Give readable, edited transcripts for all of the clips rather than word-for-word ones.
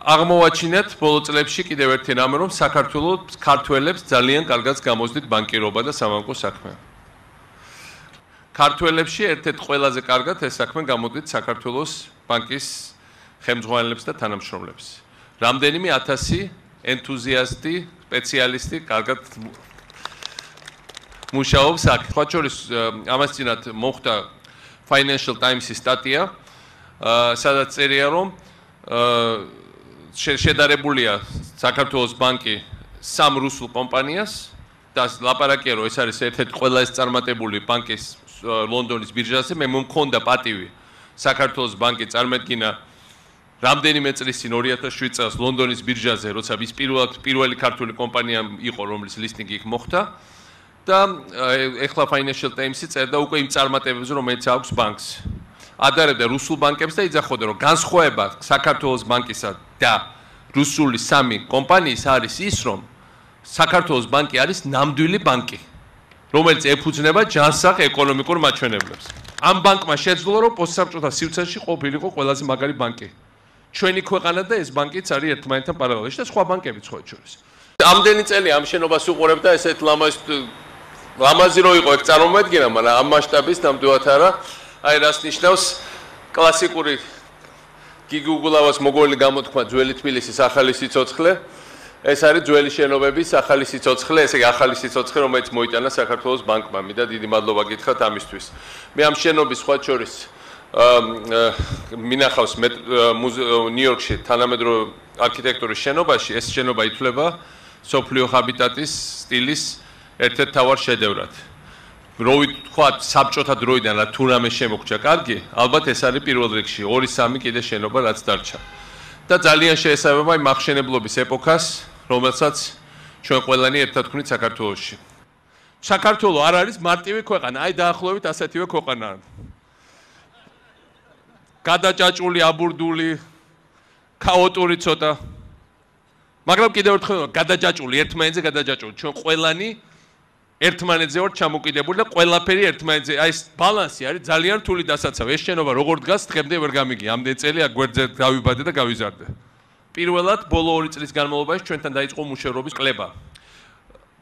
აღმოვაჩინეთ ბოლო წლებში კიდევ ერთი რამე, რომ საქართველოს ქართველებს ძალიან კარგად გამოსდით ბანკირობა და სამბანკო საქმე. ქართველებში ერთ-ერთ ყველაზე კარგად ეს საქმე გამოდით საქართველოს ბანკის ხელმძღვანელებს და თანამშრომლებს. რამდენიმე 1000 ენთუზიასტი, სპეციალისტი კარგად მუშაობს აქ. სხვა შორის ამას წინათ მოხდა Financial Times-ის სტატია, სადაც წერია, რომ შედარებულია საქართველოს ბანკი 3 რუსულ კომპანიას და ლაპარაკია, რომ ეს არის ერთ-ერთი ყველაზე წარმატებული ბანკის ლონდონის ბირჟაზე. მე მომქონდა პატივი საქართველოს ბანკი წარმოედგინა რამდენიმე წლის წინ 2007 წელს ლონდონის ბირჟაზე, როცა ის პირველი ქართული კომპანია იყო, რომლის ლისტინგი იქ მოხდა და ეხლა Financial Times-ი წერდა უკვე იმ წარმატებებზე, რომელიც აქვს ბანკს. ადარებდა რუსულ ბანკებს და იძახოდა, რომ განსხვავება საქართველოს ბანკისა და რუსული 3 კომპანიის არის ის, რომ საქართველოს ბანკი არის ნამდვილი ბანკი, რომელიც ეფუძნება ჯანსაღ ეკონომიკურ მაჩვენებლებს. ამ ბანკმა შეძლო, რომ პოსტსაბჭოთა სივრცეში ყოფილიყო ყველაზე მაგარი ბანკი. ჩვენი ქვეყანა და ეს ბანკიც არის ერთმანეთთან პარალელში და სხვა ბანკებიც სხვა შორის. ამდენი წელი ამ შენობას უყურებ და ესეთ ლამაზი რო იყო ეგ წარმომედგენა, მაგრამ ამ მასშტაბის ნამდვილად არა. აი რას ნიშნავს კლასიკური გიგი უგულავას მოგონილი გამოთქმა ძველი თბილისის ახალი სიცოცხლე. ეს არის ძველი შენობების ახალი სიცოცხლე, ესე იგი ახალი სიცოცხლე, რომელიც მოიტანა საქართველოს ბანკმა. მინდა დიდი მადლობა გითხრათ ამისთვის. მე ამ შენობის სხვა შორის მინახავს ნიუ-იორკში თანამედროვე არქიტექტურის შენობაში. ეს შენობა ითვლება სოფლიო ჰაბიტატის სტილის ერთ-ერთ მთავარ შედევრად. რო ვთქვათ საბჭოთა დროიდან რა თუ რამე შემოგჭა კარგი, ალბათ ეს არის პირველ რიგში 2-3 კიდე შენობა რაც დარჩა. და ძალიან შეესაბამება იმ ახშენებლობის ეპოქას, რომელსაც ჩვენ ყველანი ერთად ვქნით საქართველოში. საქართველო არ არის მარტივი ქვეყანა, აი დაახლოებით ასეთივე ქვეყანაა. გადაჭაჭული, აბურდული, ქაოტური ცოტა. მაგრამ კიდევ ერთხელ გადაჭაჭული, ერთმანეთზე გადაჭაჭული. ჩვენ ყველანი ერთმანეთზე ვართ ჩამოკიდებული და ყველაფერი ერთმანეთზე. აი ეს ბალანსი არის ძალიან რთული დასაცავი. ეს შენობა როგორ დგას, დღემდე ვერ გამიგი. ამდენი წელი აქ გვერდზე გავიბადე და გავიზარდე. პირველად ბოლო 2 წლის განმავლობაში ჩვენთან დაიწყო მუშაობის კლება.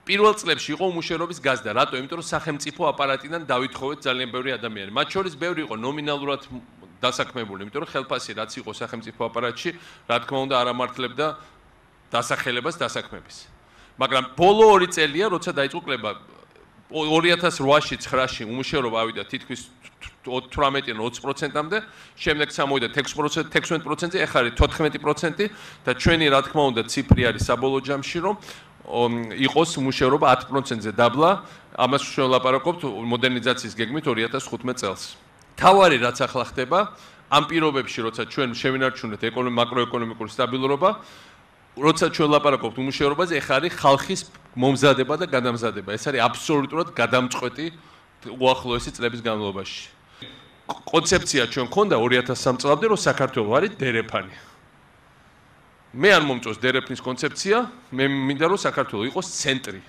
პირველ წლებში იყო მუშაობის გაზდა. რატო? იმიტომ რომ სახელმწიფო აპარატიდან დავითხოვეთ ძალიან ბევრი ადამიანი. მათ შორის ბევრი იყო ნომინალურად დასაქმებული, იმიტომ რომ ხელფასი რაც იყო სახელმწიფო აპარატში, რა თქმა უნდა არ ამართლებდა დასახელებას დასაქმების. მაგრამ ბოლო 2 წელია, როცა დაიწყო კლება 2008-ში 9-ში უმუშევრობა ავიდა თითქმის 18-20%-მდე, შემდეგ წამოვიდა 16%-ზე, ეხლა არის 14% და ჩვენი რა თქმა უნდა ციფრი არის საბოლოო ჯამში, რომ იყოს უმუშევრობა 10%-ზე დაბლა. ამას შევლაპარაკობთ მოდერნიზაციის გეგმით 2015 წელს. თავარი რაც ახლა ხდება, ამ პირობებში, როცა ჩვენ შევინარჩუნეთ მაკროეკონომიკური სტაბილურობა, როცა ჩვენ ლაპარაკობთ უმუშევრობაზე, ეხლა არის ხალხის მომზადება და გადამზადება. ეს არის აბსოლუტურად გადამწყვეტი უახლოესი წლების განმავლობაში. კონცეფცია ჩვენ ქონდა 2003 წლამდე, რომ საქართველო არის დერეფანი. მე არ მომწონს დერეფნის კონცეფცია, მე მინდა რომ საქართველო იყოს ცენტრი.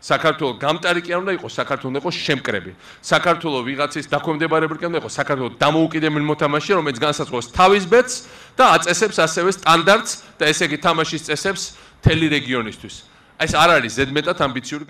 საქართველო გამტარი კი არ უნდა იყოს, საქართველო უნდა იყოს შემკრები. საქართველო ვიღაცის დაქვემდებარებული კი არ უნდა იყოს, საქართველო დამოუკიდებელი მოთამაშეა, რომელიც განსაზღვრავს თავის ბედს და აწესებს ასევე სტანდარტს და ესე იგი თამაშის წესებს მთელი რეგიონისთვის. ეს არ არის ზედმეტად ამბიციური